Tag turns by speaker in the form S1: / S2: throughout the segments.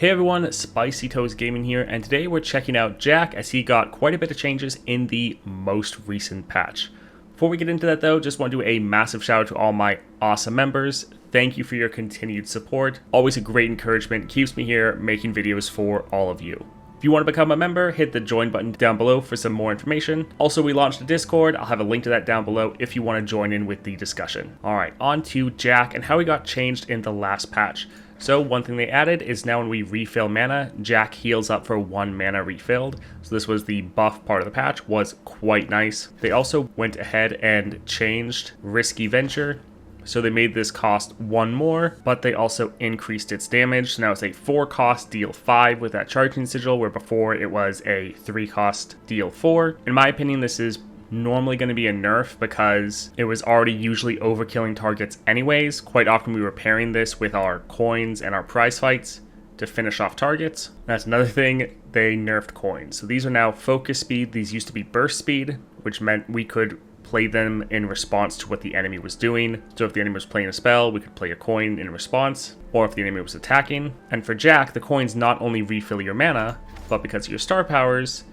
S1: Hey everyone, Spicy Toes Gaming here, and today we're checking out Jack as he got quite a bit of changes in the most recent patch. Before we get into that though, just want to do a massive shout out to all my awesome members. Thank you for your continued support. Always a great encouragement, keeps me here making videos for all of you. If you want to become a member, hit the join button down below for some more information. Also, we launched a Discord. I'll have a link to that down below if you want to join in with the discussion. Alright, on to Jack and how he got changed in the last patch. So one thing they added is now when we refill mana, Jack heals up for 1 mana refilled. So this was the buff part of the patch, was quite nice. They also went ahead and changed Risky Venture. So they made this cost 1 more, but they also increased its damage. So now it's a 4 cost deal 5 with that charging sigil, where before it was a 3 cost deal 4. In my opinion, this is normally going to be a nerf because it was already usually overkilling targets anyways. Quite often we were pairing this with our coins and our prize fights to finish off targets. That's another thing, they nerfed coins. So these are now focus speed. These used to be burst speed, which meant we could play them in response to what the enemy was doing. So if the enemy was playing a spell, we could play a coin in response, or if the enemy was attacking. And for Jack, the coins not only refill your mana, but because of your star powers,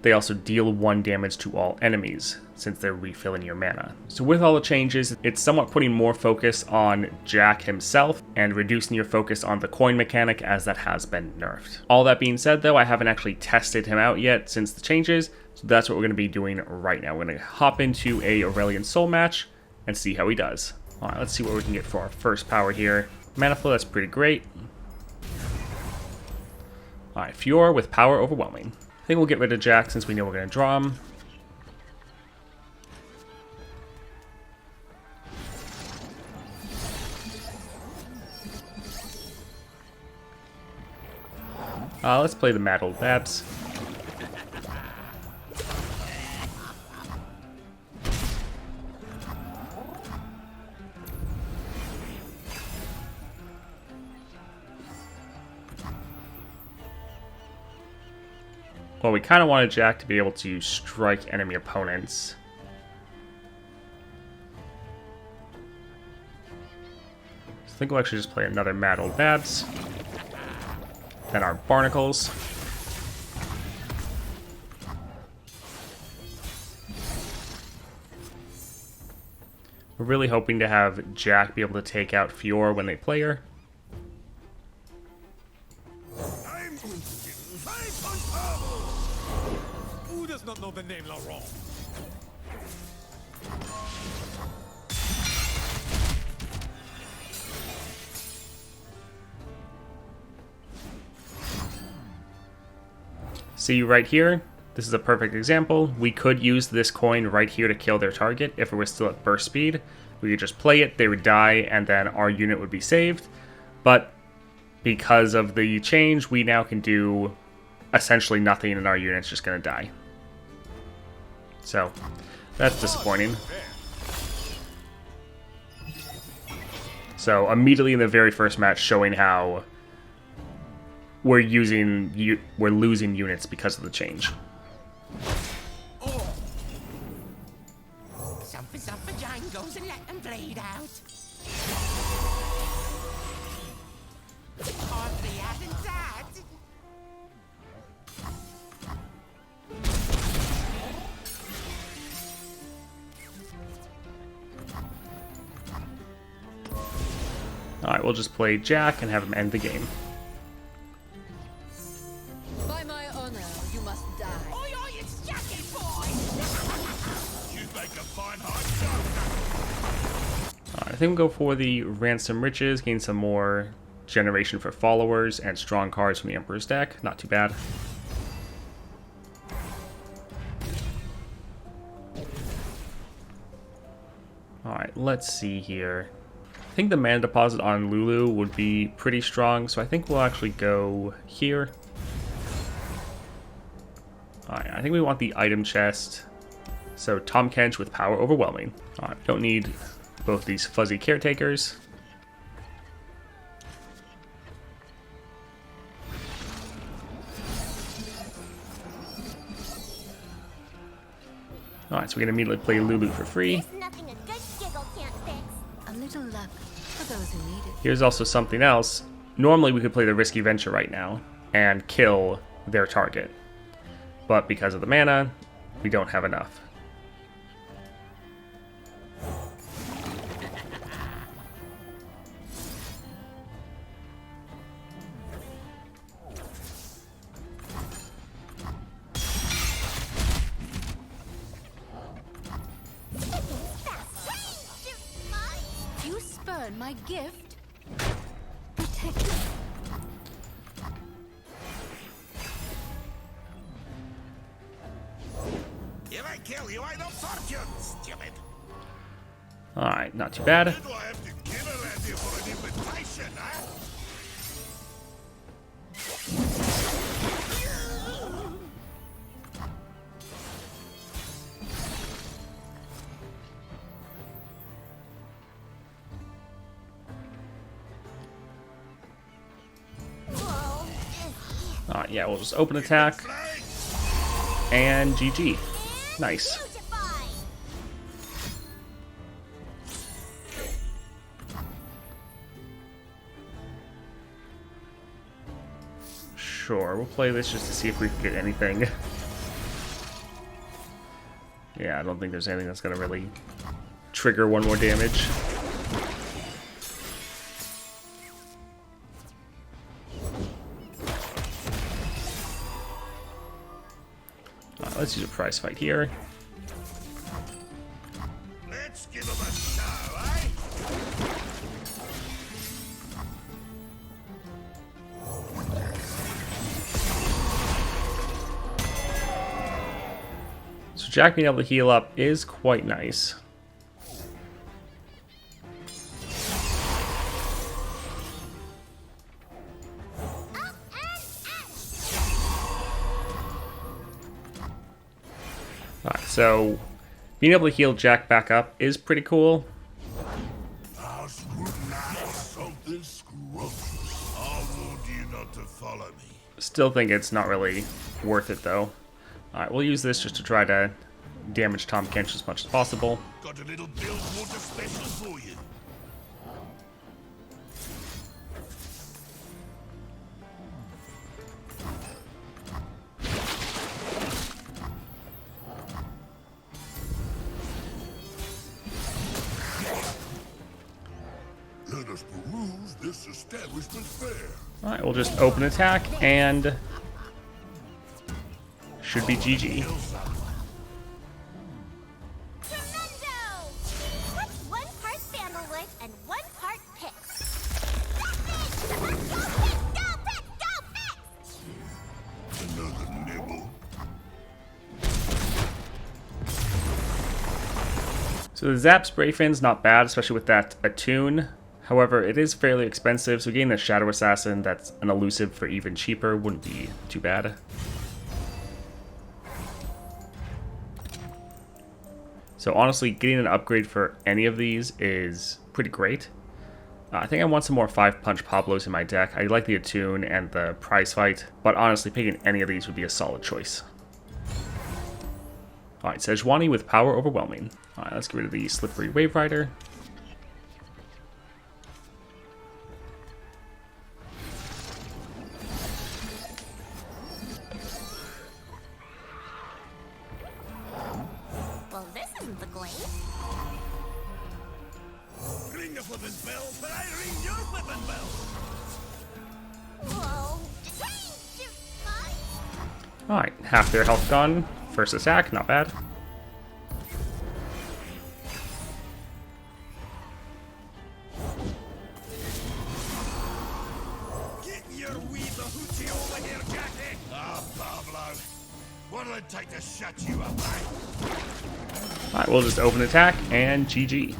S1: they also deal 1 damage to all enemies, since they're refilling your mana. So with all the changes, it's somewhat putting more focus on Jack himself and reducing your focus on the coin mechanic, as that has been nerfed. All that being said though, I haven't actually tested him out yet since the changes, so that's what we're going to be doing right now. We're going to hop into a Aurelian Soul match and see how he does. Alright, let's see what we can get for our first power here. Mana flow, that's pretty great. Alright, Fiora with Power Overwhelming. I think we'll get rid of Jack since we know we're going to draw him. Let's play the Mad Old Babs. Well, we kind of wanted Jack to be able to strike enemy opponents. So I think we'll actually just play another Mad Old Babs. Then our Barnacles. We're really hoping to have Jack be able to take out Fiora when they play her.
S2: Who does not know the name Laurent?
S1: See right here, this is a perfect example. We could use this coin right here to kill their target if it was still at burst speed. We could just play it, they would die, and then our unit would be saved. But because of the change, we now can do essentially nothing and our unit's just going to die. So, that's disappointing. So, immediately in the very first match, showing how we're losing units because of the change.
S3: Some for Django's and let them bleed out. Hardly hasn't that.
S1: Alright, we'll just play Jack and have him end the game.
S4: By my honor, you must die.
S3: Oi, oi, it's Jackie boy!
S2: You make a fine hard shot.
S1: Alright, I think we'll go for the Ransom Riches, gain some more generation for followers and strong cards from the Emperor's deck. Not too bad. Alright, let's see here. I think the mana deposit on Lulu would be pretty strong, so I think we'll actually go here. Alright, I think we want the item chest. So Tom Kench with Power Overwhelming. Alright, don't need both these fuzzy caretakers. Alright, so we can immediately play Lulu for free.
S5: There's nothing a good giggle can't fix.
S4: A little luck for those who need it.
S1: Here's also something else. Normally we could play the risky venture right now and kill their target. But because of the mana, we don't have enough.
S4: You spurn my gift. Protect it.
S2: If I kill you, I don't fortune, stupid.
S1: Alright, not too bad.
S2: Do I have to kill around here for an invitation, huh?
S1: Alright, yeah, we'll just open attack. And GG. Nice. Sure, we'll play this just to see if we can get anything. Yeah, I don't think there's anything that's gonna really trigger one more damage. Let's use a prize fight here.
S2: Let's give him a show, eh?
S1: So Jack being able to heal up is quite nice. Alright, so being able to heal Jack back up is pretty cool.
S2: I'll scrutinize something scrumptious. I'll warn you not to follow me.
S1: Still think it's not really worth it though. Alright, we'll use this just to try to damage Tom Kench as much as possible.
S2: Got a little Bilgewater special for you. Let us peruse this establishment fair.
S1: Alright, we'll just open attack and should be GG.
S5: Tremendo! What's 1 part sandalwood and 1 part pit? Go,
S2: Another nibble.
S1: So the Zap Spray Fin's not bad, especially with that Attune. However, it is fairly expensive, so getting the Shadow Assassin that's an elusive for even cheaper wouldn't be too bad. So honestly, getting an upgrade for any of these is pretty great. I think I want some more 5-punch Pablos in my deck. I like the Attune and the prize fight, but honestly, picking any of these would be a solid choice. Alright, Sejuani with Power Overwhelming. Alright, let's get rid of the Slippery Wave Rider.
S5: well, this isn't the glade.
S2: Ring the flippin' bell, but I ring your flippin' bell.
S5: Whoa.
S1: Alright, half their health gone. First attack, not bad.
S2: Get your wee bahoochie over here, Jackie. Ah, Pablo. What'll it take to shut you up, eh?
S1: Alright, we'll just open attack and GG.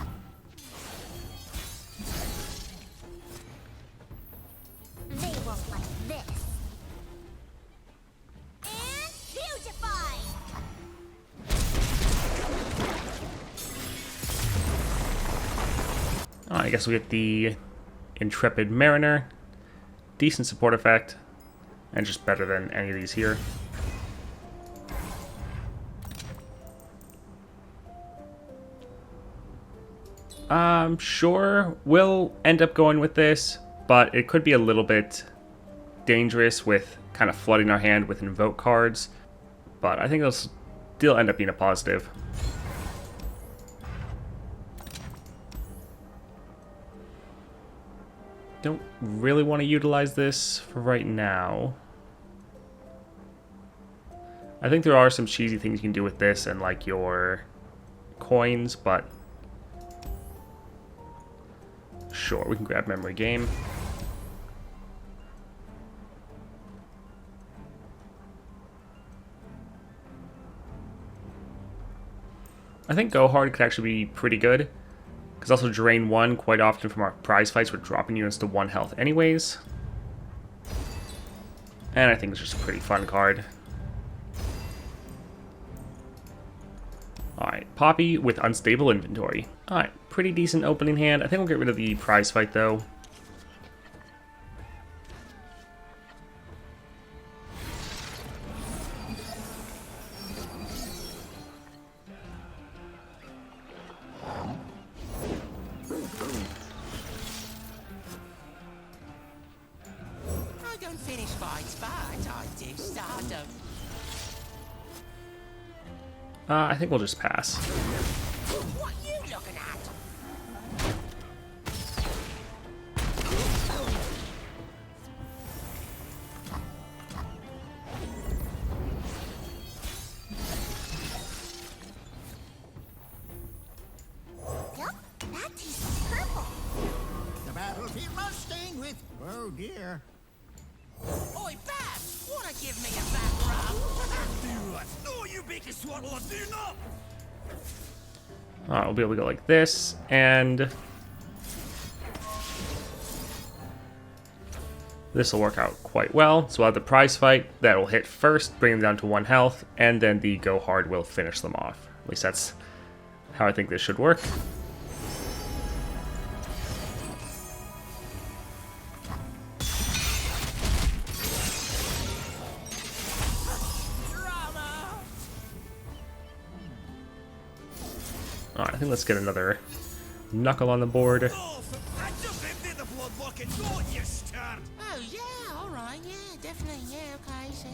S5: They won't like this. And beautify!
S1: I guess we get the Intrepid Mariner. Decent support effect. And just better than any of these here. Sure, we'll end up going with this, but it could be a little bit dangerous with kind of flooding our hand with invoke cards. But I think it'll still end up being a positive. Don't really want to utilize this for right now. I think there are some cheesy things you can do with this and like your coins, but sure, we can grab memory game. I think Go Hard could actually be pretty good, because also drain 1 quite often from our prize fights. We're dropping units to 1 health anyways. And I think it's just a pretty fun card. Alright, Poppy with Unstable Inventory. Alright, pretty decent opening hand. I think we'll get rid of the prize fight though.
S3: I don't finish fights, but I do start them.
S1: I think we'll just pass.
S3: What you looking at?
S5: Yup, that tastes purple.
S6: The battlefield must sting with, oh dear.
S3: Oi, Babs! Wanna give me a back rub?
S2: Do it. No, you bacon swaddler, do not.
S1: Alright, we'll be able to go like this, and this will work out quite well. So we'll have the prize fight that will hit first, bring them down to 1 health, and then the Go Hard will finish them off. At least that's how I think this should work.
S3: Drama!
S1: Alright, I think let's get another knuckle on the board.
S2: Oh, I just emptied the blood bucket, don't you start.
S3: Oh, yeah, alright, yeah, definitely, yeah, okay, so...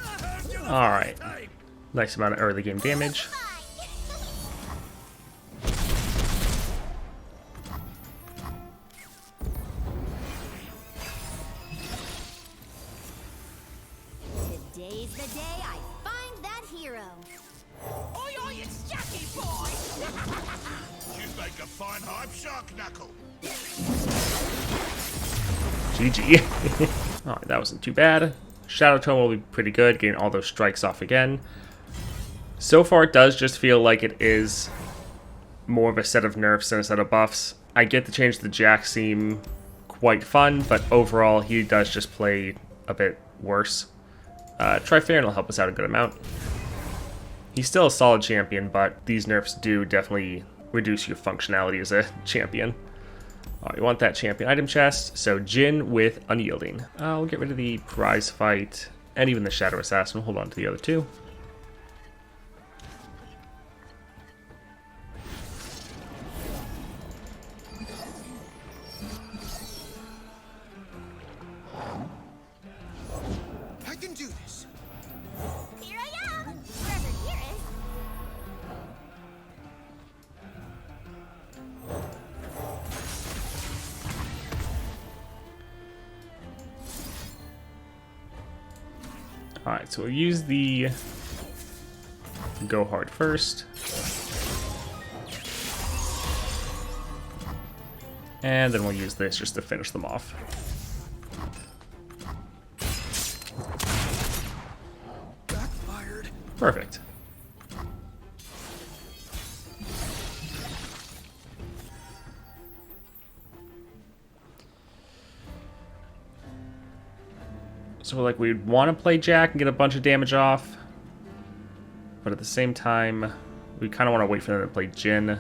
S2: I heard you the
S1: Alright.
S2: first time.
S1: Nice amount of early game damage.
S5: Fine. Today's the day I find that hero.
S3: Oi, oi, it's Jackie boy!
S2: You make a fine hype shark, Knuckle.
S1: GG. Alright, that wasn't too bad. Shadow Tome will be pretty good, getting all those strikes off again. So far, it does just feel like it is more of a set of nerfs than a set of buffs. I get the change to the Jack seem quite fun, but overall, he does just play a bit worse. Triferin will help us out a good amount. He's still a solid champion, but these nerfs do definitely reduce your functionality as a champion. You want that champion item chest, so Jin with Unyielding. We'll get rid of the prize fight, and even the Shadow Assassin. We'll hold on to the other two.
S2: I can do this.
S5: Here I am. Wherever here is.
S1: Alright, so we'll use the Go Hard first. And then we'll use this just to finish them off.
S2: Backfired.
S1: Perfect. So like we'd want to play Jack and get a bunch of damage off, but at the same time, we kind of want to wait for them to play Jin.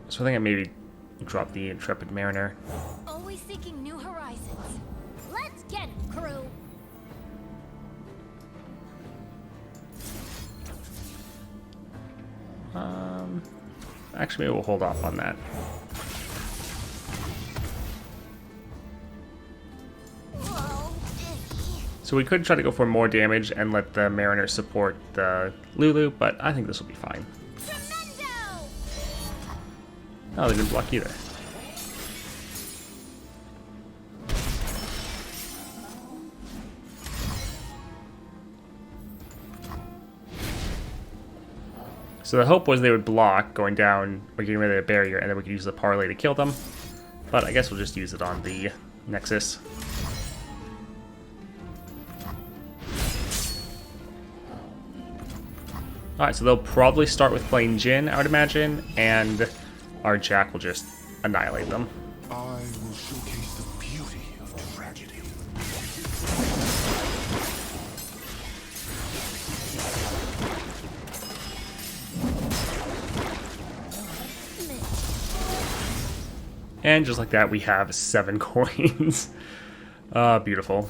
S1: So I think I maybe drop the Intrepid Mariner.
S4: Always seeking new horizons.
S5: Let's get it, crew.
S1: Actually, maybe we'll hold off on that. So we could try to go for more damage and let the Mariner support the Lulu, but I think this will be fine.
S5: Tremendo!
S1: Oh, they didn't block either. So the hope was they would block going down or getting rid of the barrier, and then we could use the parlay to kill them. But I guess we'll just use it on the Nexus. Alright, so they'll probably start with playing Jin, I would imagine, and our Jack will just annihilate them.
S2: I will showcase the beauty of tragedy.
S1: And just like that, we have 7 coins. Beautiful.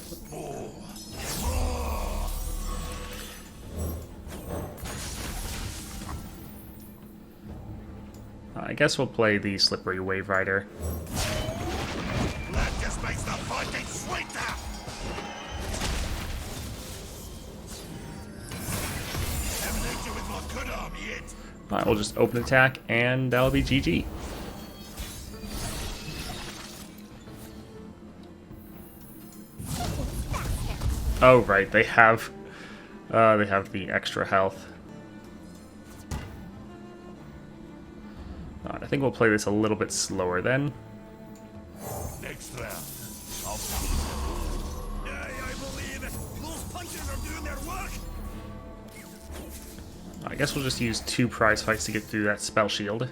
S1: I guess we'll play the Slippery Wave Rider.
S2: That just makes the fighting sweeter. Haven't hit you with my good arm yet.
S1: Alright, we'll just open attack, and that'll be GG. Oh, right, they have the extra health. Alright, I think we'll play this a little bit slower then.
S2: Next round. I believe it. Those punches are doing their work.
S1: I guess we'll just use 2 prize fights to get through that spell shield.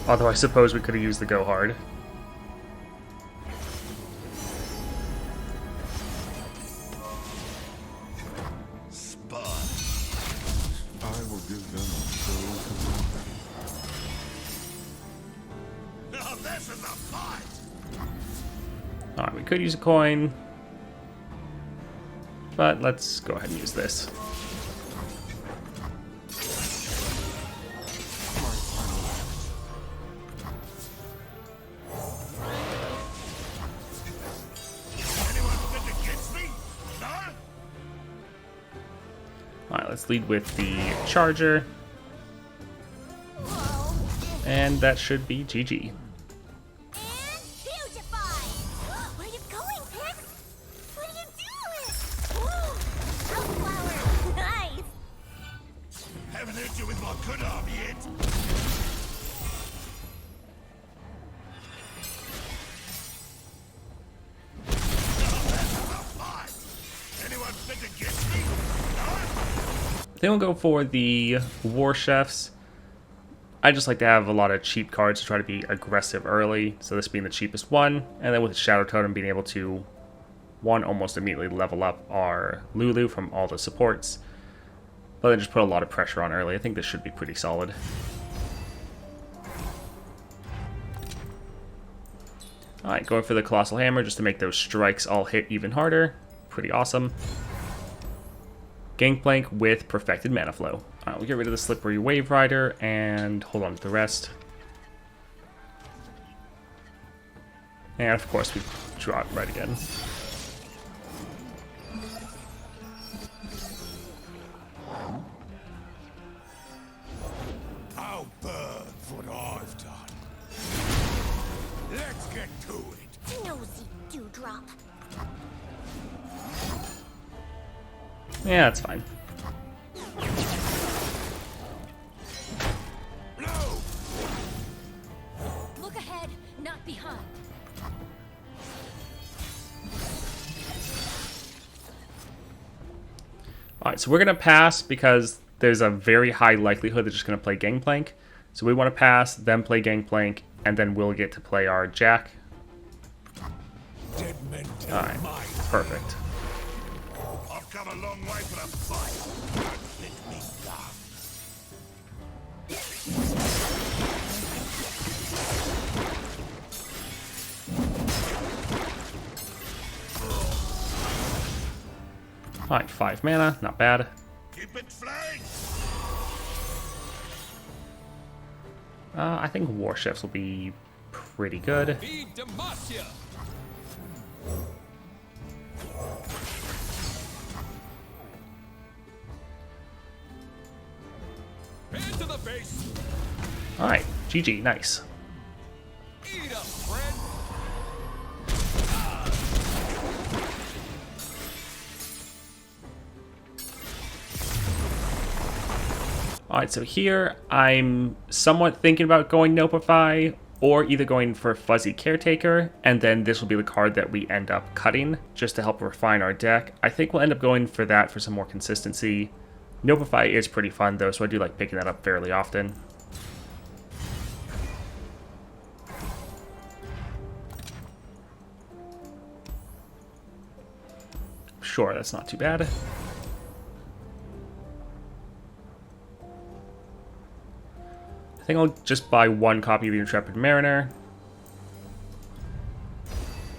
S1: Although I suppose we could have used the Go Hard.
S2: I will give them a show. Now this is a fight.
S1: Alright, we could use a coin. But let's go ahead and use this.
S2: Anyone fit against me? No?
S1: Alright, let's lead with the Charger.
S5: Whoa.
S1: And that should be GG.
S5: And beautify! Where are you going, Pix? What are you doing? Ooh, Outflower! Nice!
S2: Haven't hit you with my good arm yet. Anyone fit against me? No?
S1: Then we'll go for the War Chefs. I just like to have a lot of cheap cards to try to be aggressive early, so this being the cheapest one, and then with the Shadow Totem being able to, one, almost immediately level up our Lulu from all the supports, but then just put a lot of pressure on early. I think this should be pretty solid. Alright, going for the Colossal Hammer just to make those strikes all hit even harder. Pretty awesome. Gangplank with Perfected Mana Flow. Alright, we'll get rid of the Slippery Wave Rider and hold on to the rest. And of course we draw it right again.
S2: I'll burn for what I've done. Let's get to it.
S5: Nosy dewdrop.
S1: Yeah, that's fine.
S2: No!
S4: Look ahead, not behind.
S1: Alright, so we're going to pass because there's a very high likelihood they're just going to play Gangplank. So we want to pass, then play Gangplank, and then we'll get to play our Jack.
S2: Dead men tell
S1: Alright,
S2: mine.
S1: perfect.
S2: I've come a long way for a fight. Let me down.
S1: Alright, 5 mana, not bad.
S2: Keep it flanked.
S1: I think War Chefs will be pretty good. Alright, GG, nice.
S2: Eat up, friend.
S1: Alright, so here I'm somewhat thinking about going Notify, or either going for Fuzzy Caretaker, and then this will be the card that we end up cutting, just to help refine our deck. I think we'll end up going for that for some more consistency. Notify is pretty fun though, so I do like picking that up fairly often. Sure, that's not too bad. I think I'll just buy one copy of the Intrepid Mariner.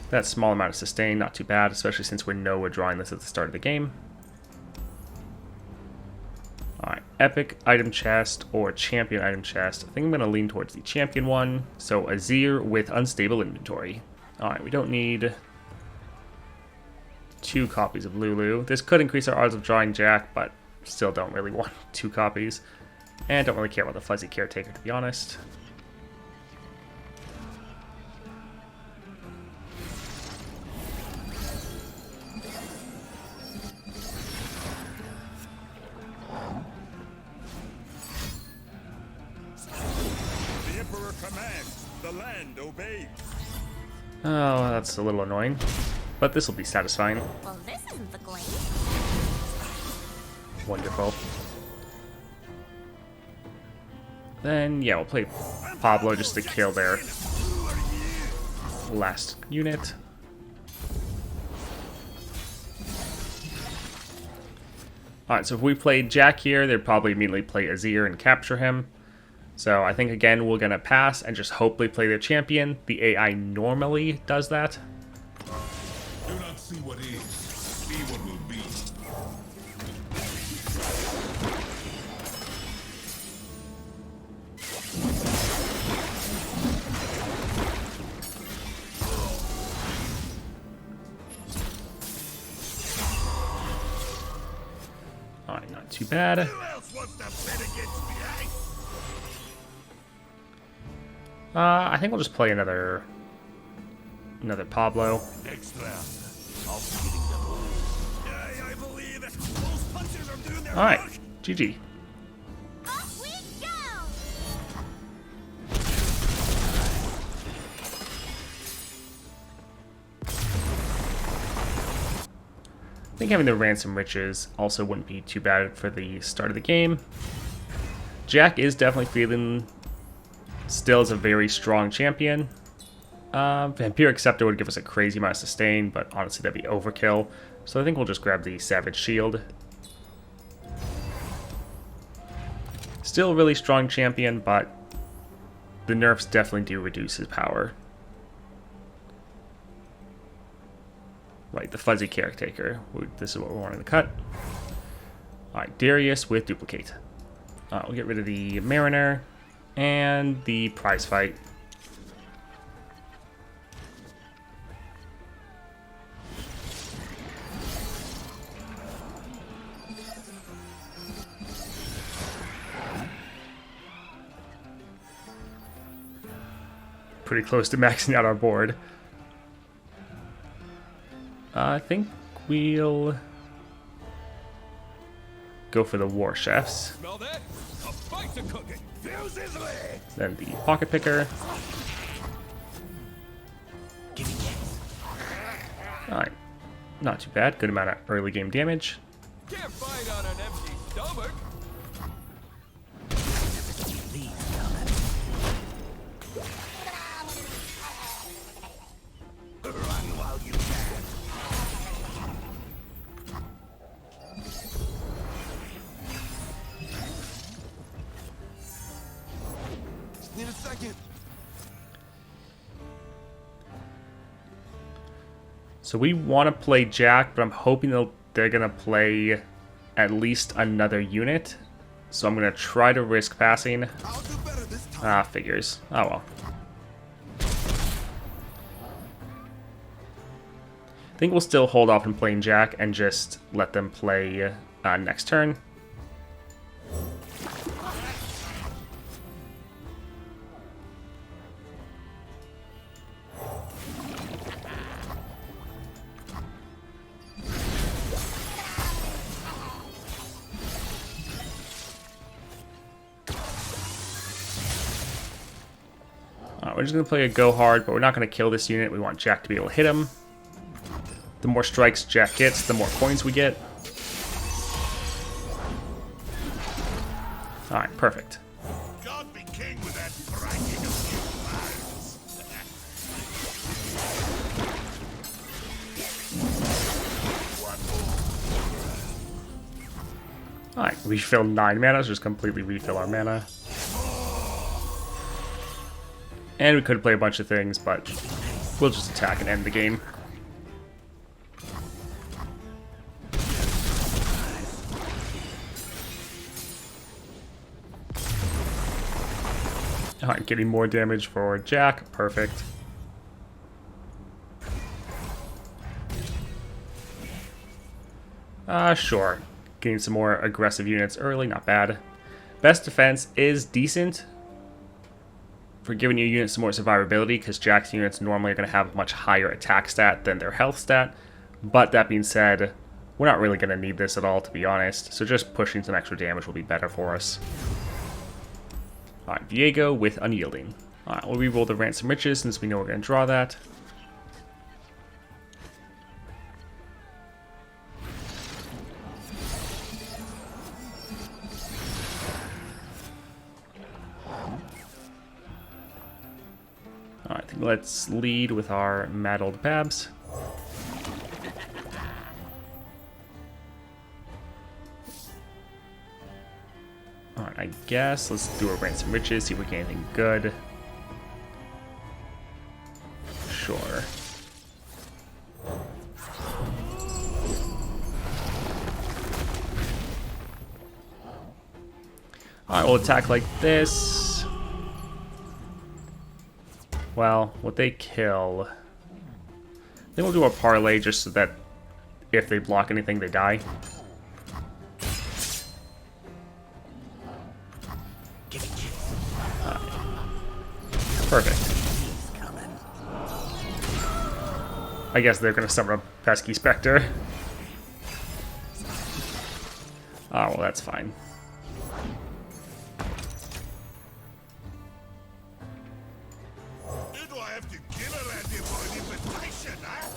S1: That small amount of sustain, not too bad, especially since we know we're drawing this at the start of the game. Alright, Epic Item Chest or Champion Item Chest. I think I'm going to lean towards the Champion one. So Azir with Unstable Inventory. Alright, we don't need 2 copies of Lulu. This could increase our odds of drawing Jack, but still don't really want 2 copies. And don't really care about the Fuzzy Caretaker, to be honest.
S2: The Emperor commands, the land obeys.
S1: Oh, that's a little annoying. But this will be satisfying.
S5: Well, this isn't the gleam.
S1: Wonderful. Then, yeah, we'll play Pablo just to kill their last unit. Alright, so if we played Jack here, they'd probably immediately play Azir and capture him. So I think, again, we're going to pass and just hopefully play their champion. The AI normally does that.
S2: Do not see what is, see what will be.
S1: Alright, not too bad.
S2: Who else wants to bet against me, eh?
S1: I think we'll just play another Pablo.
S2: Extra. I'll be getting them all. I believe it. Those punches are doing their
S1: Alright,
S2: work.
S1: GG.
S5: Off we go!
S1: I think having the Ransom Riches also wouldn't be too bad for the start of the game. Jack is definitely feeling still is a very strong champion. Vampiric Scepter would give us a crazy amount of sustain, but honestly that'd be overkill. So I think we'll just grab the Savage Shield. Still a really strong champion, but the nerfs definitely do reduce his power. Right, the Fuzzy Caretaker. This is what we're wanting to cut. Alright, Darius with Duplicate. We'll get rid of the Mariner and the Prize Fight. Pretty close to maxing out our board. I think we'll go for the War Chefs.
S2: Smell that? A fight's a cooking. Feels easily.
S1: Then the Pocket Picker. Alright, not too bad. Good amount of early game damage.
S2: Can't fight on an empty stomach. Run while you can. Need a second.
S1: So we want to play Jack, but I'm hoping they're going to play at least another unit. So I'm going to try to risk passing.
S2: I'll do better this time.
S1: Figures. Oh well. I think we'll still hold off on playing Jack and just let them play next turn. we're just going to play a go hard, but we're not going to kill this unit. We want Jack to be able to hit him. The more strikes Jack gets, the more coins we get. Alright, perfect.
S2: God be king with that bragging of new plans.
S1: Alright, we fill 9 mana, so just completely refill our mana. And we could play a bunch of things, but we'll just attack and end the game. Alright, getting more damage for Jack. Perfect. Sure. Getting some more aggressive units early, not bad. Best defense is decent for giving your units some more survivability, because Jack's units normally are going to have a much higher attack stat than their health stat. But that being said, we're not really going to need this at all, to be honest. So just pushing some extra damage will be better for us. Alright, Viego with Unyielding. Alright, we'll re-roll the Ransom Riches since we know we're going to draw that. Alright, I think let's lead with our Mad Old Babs. Alright, I guess let's do a Ransom Riches, see if we get anything good. Sure. Alright, we'll attack like this. Well, what they kill... Then we'll do a parlay just so that if they block anything, they die. Perfect. I guess they're going to summon a pesky specter. Oh, well, that's fine.
S2: Who do I have to kill around here for an invitation, huh?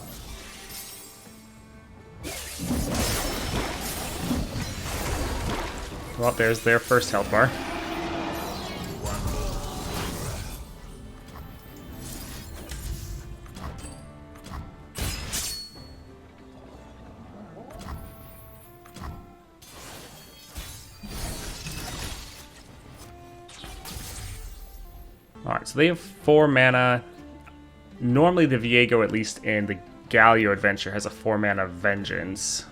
S1: Well, there's their first health bar. Alright, so they have 4 mana. Normally the Viego, at least in the Galio adventure, has a 4 mana Vengeance.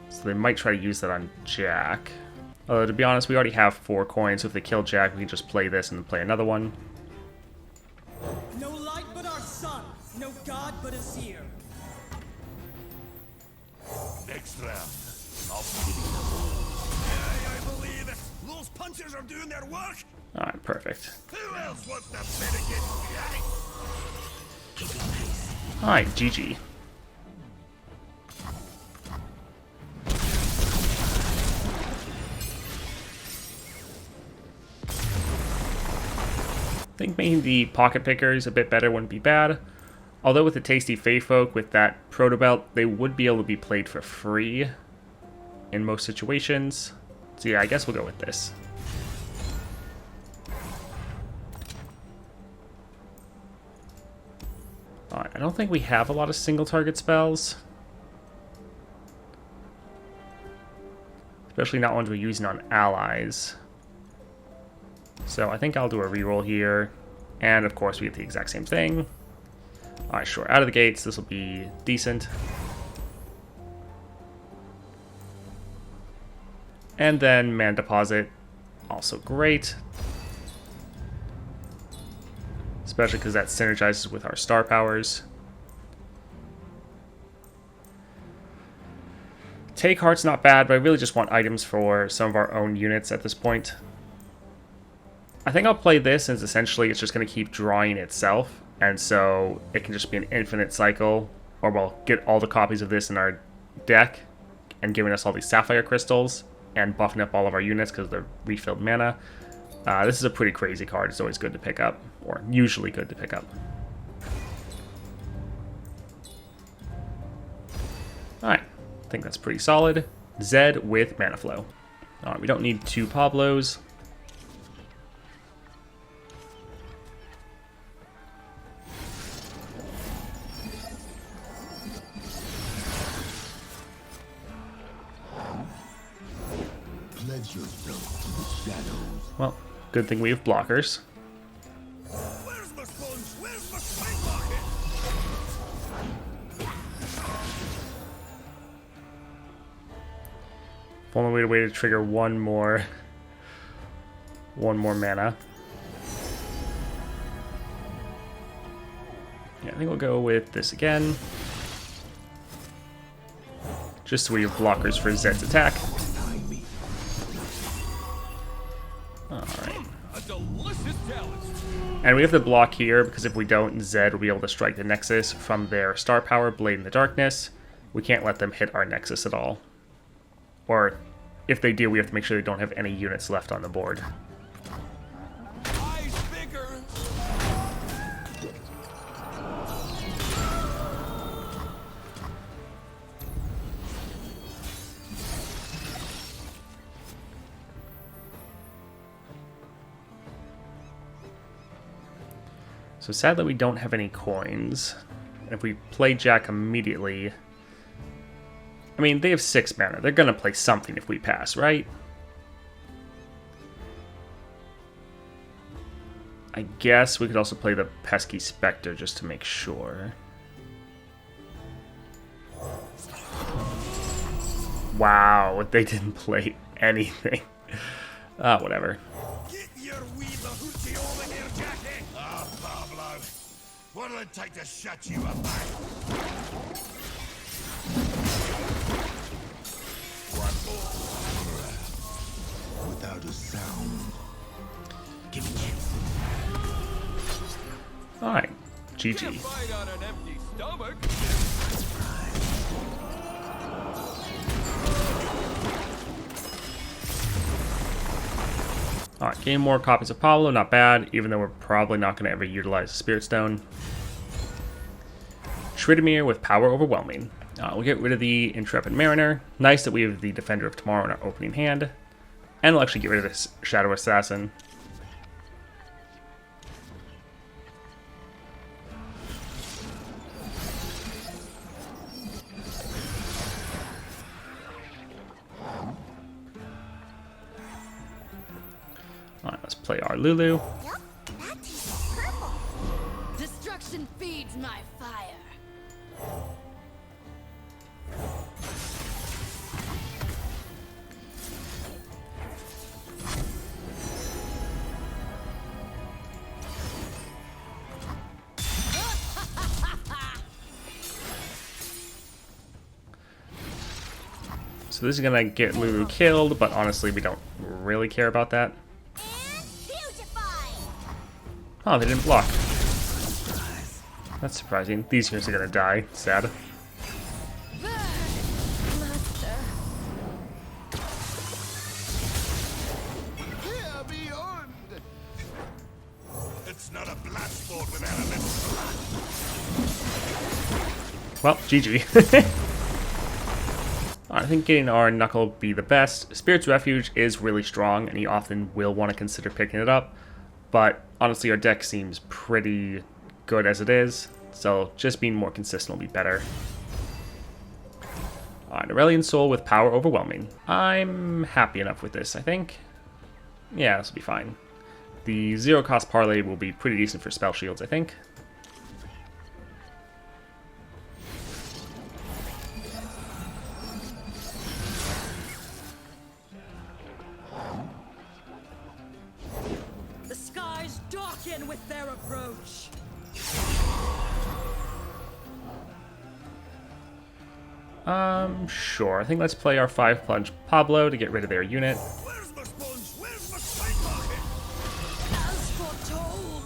S1: So they might try to use that on Jack. Although, to be honest, we already have 4 coins, so if they kill Jack, we can just play this and then play another one.
S7: No light but our sun, no god but a seer.
S2: Next round, I'll give you the I believe it. Those punchers are doing their work.
S1: Alright, perfect.
S2: Who else wants to bet against me, eh?
S1: Alright, GG. I think making the pocket pickers a bit better wouldn't be bad. Although with the Tasty Fey Folk, with that Proto Belt, they would be able to be played for free in most situations. So yeah, I guess we'll go with this. Alright, I don't think we have a lot of single target spells. Especially not ones we're using on allies. So I think I'll do a reroll here. And of course we get the exact same thing. Alright, sure. Out of the gates, this will be decent. And then Mana Deposit, also great. Especially because that synergizes with our star powers. Take Heart's not bad, but I really just want items for some of our own units at this point. I think I'll play this since essentially it's just going to keep drawing itself. And so it can just be an infinite cycle. Or we'll get all the copies of this in our deck and giving us all these sapphire crystals and buffing up all of our units because they're refilled mana. This is a pretty crazy card. It's always good to pick up, or usually good to pick up. Alright, I think that's pretty solid. Zed with Mana Flow. Alright, we don't need 2 Pablos.
S2: Pledge yourself to the shadows.
S1: Well, good thing we have blockers.
S2: Where's my sponge? Where's my spike bucket?
S1: If only we had a way to trigger one more mana. Yeah, I think we'll go with this again. Just so we have blockers for Zed's attack. Alright.
S2: A delicious challenge.
S1: And we have to block here, because if we don't, Zed will be able to strike the Nexus from their star power, Blade in the Darkness. We can't let them hit our Nexus at all. Or, if they do, we have to make sure they don't have any units left on the board.
S2: Eyes bigger.
S1: So sad that we don't have any coins. If we play Jack immediately... I mean, they have 6 mana. They're going to play something if we pass, right? I guess we could also play the Pesky Spectre just to make sure. Wow, they didn't play anything. Whatever.
S2: Get your wee bahootie over here, Jackie. Ah, Pablo. What'll it take to shut you up, mate? One more. Without a sound. Give it you.
S1: Alright, GG.
S2: Fight on an empty stomach.
S1: Alright, gain more copies of Pablo, not bad, even though we're probably not going to ever utilize the Spirit Stone. Shridimir with Power Overwhelming. We'll get rid of the Intrepid Mariner. Nice that we have the Defender of Tomorrow in our opening hand. And we'll actually get rid of this Shadow Assassin. Alright, let's play our Lulu.
S5: Yep, that tastes purple.
S4: Destruction feeds my fire.
S1: So this is gonna get Lulu killed, but honestly we don't really care about that.
S5: And beautify.
S1: Oh, they didn't block. That's surprising. These units are gonna die. Sad.
S4: Master.
S2: Here beyond. It's not a blood sport without a little blood.
S1: Well, GG. I think getting our Knuckle will be the best. Spirit's Refuge is really strong, and you often will want to consider picking it up. But honestly, our deck seems pretty good as it is, so just being more consistent will be better. Alright, Aurelian Soul with Power Overwhelming. I'm happy enough with this, I think. Yeah, this will be fine. The 0-cost Parlay will be pretty decent for spell shields, I think.
S7: The skies darken with their approach.
S1: Sure. I think let's play our 5-plunge Pablo to get rid of their unit.
S2: Where's my sponge? Where's my spike bucket?
S7: As foretold.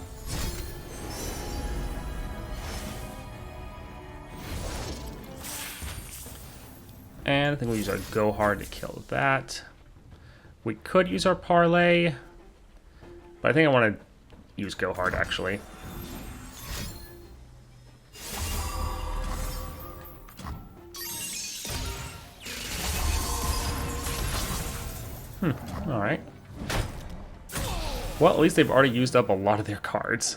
S1: And I think we'll use our Go Hard to kill that. We could use our Parlay. But I think I want to use Go Hard, actually. Alright. Well, at least they've already used up a lot of their cards.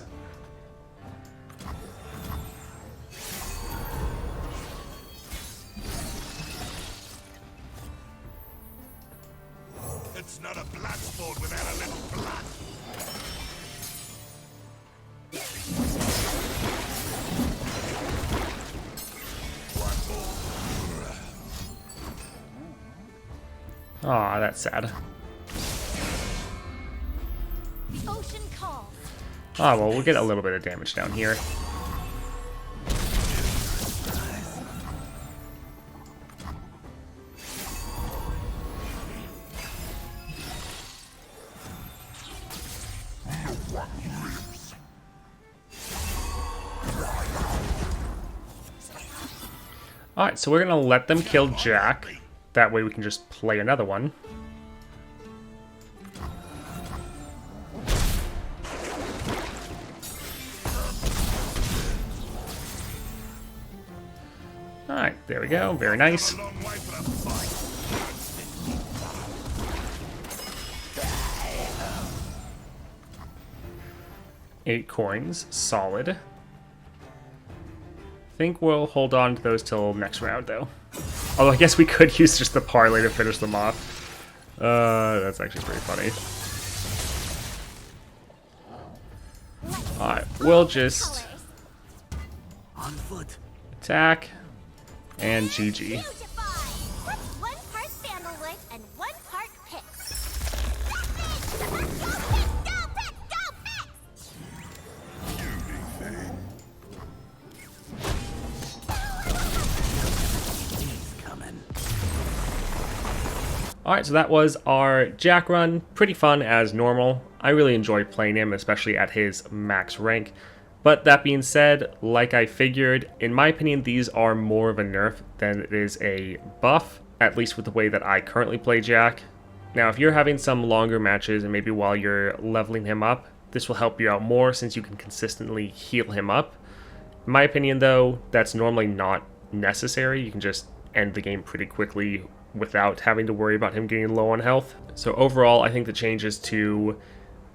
S2: It's not a blood sport without a little blood.
S1: Aw, that's sad.
S5: Ocean calls.
S1: Ah, well, we'll get a little bit of damage down here. Alright, so we're gonna let them kill Jack. That way we can just play another one. Alright, there we go. Very nice.
S2: A long way for the fight.
S1: 8 coins. Solid. Think we'll hold on to those till next round, though. Although I guess we could use just the parlay to finish them off. That's actually pretty funny. Alright, we'll just
S2: On foot.
S1: attack and GG.
S5: Beautify. What's 1 part sandalwood and 1 part pitch? Go, Pix! Go, Pix!
S1: Alright, so that was our Jack run. Pretty fun as normal. I really enjoy playing him, especially at his max rank. But that being said, like I figured, in my opinion, these are more of a nerf than it is a buff, at least with the way that I currently play Jack. Now, if you're having some longer matches and maybe while you're leveling him up, this will help you out more since you can consistently heal him up. In my opinion, though, that's normally not necessary. You can just end the game pretty quickly without having to worry about him getting low on health. So overall, I think the changes to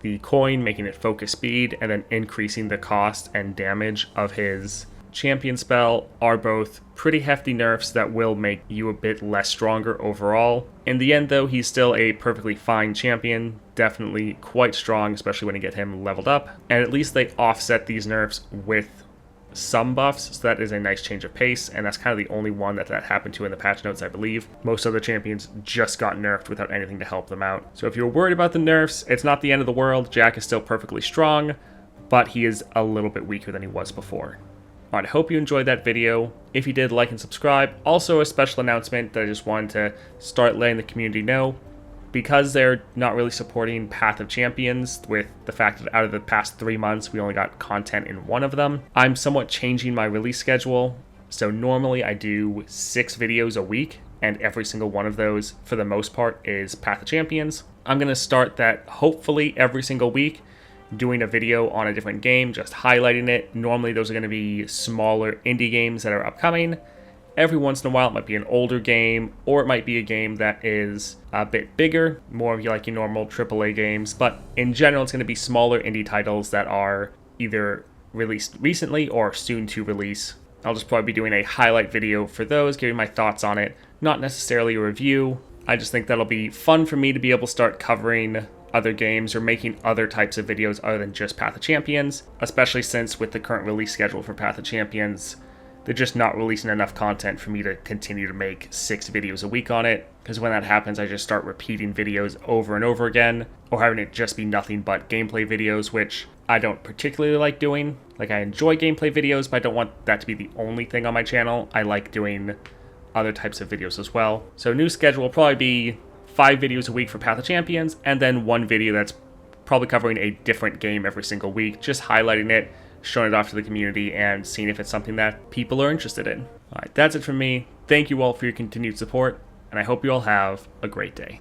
S1: the coin, making it focus speed, and then increasing the cost and damage of his champion spell are both pretty hefty nerfs that will make you a bit less stronger overall. In the end, though, he's still a perfectly fine champion, definitely quite strong, especially when you get him leveled up. And at least they offset these nerfs with some buffs, so that is a nice change of pace, and that's kind of the only one that happened to in the patch notes, I believe. Most other champions just got nerfed without anything to help them out. So if you're worried about the nerfs, it's not the end of the world. Jack is still perfectly strong, but he is a little bit weaker than he was before. Alright, I hope you enjoyed that video. If you did, like and subscribe. Also, a special announcement that I just wanted to start letting the community know. Because they're not really supporting Path of Champions, with the fact that out of the past 3 months we only got content in 1 of them, I'm somewhat changing my release schedule. So normally I do 6 videos a week, and every single one of those, for the most part, is Path of Champions. I'm going to start that hopefully every single week, doing a video on a different game, just highlighting it. Normally those are going to be smaller indie games that are upcoming. Every once in a while it might be an older game, or it might be a game that is a bit bigger, more of like your normal AAA games, but in general it's going to be smaller indie titles that are either released recently or soon to release. I'll just probably be doing a highlight video for those, giving my thoughts on it, not necessarily a review. I just think that'll be fun for me to be able to start covering other games or making other types of videos other than just Path of Champions, especially since with the current release schedule for Path of Champions, they're just not releasing enough content for me to continue to make 6 videos a week on it, because when that happens I just start repeating videos over and over again, or having it just be nothing but gameplay videos, which I don't particularly like doing. Like, I enjoy gameplay videos, but I don't want that to be the only thing on my channel. I like doing other types of videos as well. So new schedule will probably be 5 videos a week for Path of Champions, and then 1 video that's probably covering a different game every single week, just highlighting it, showing it off to the community, and seeing if it's something that people are interested in. Alright, that's it from me. Thank you all for your continued support, and I hope you all have a great day.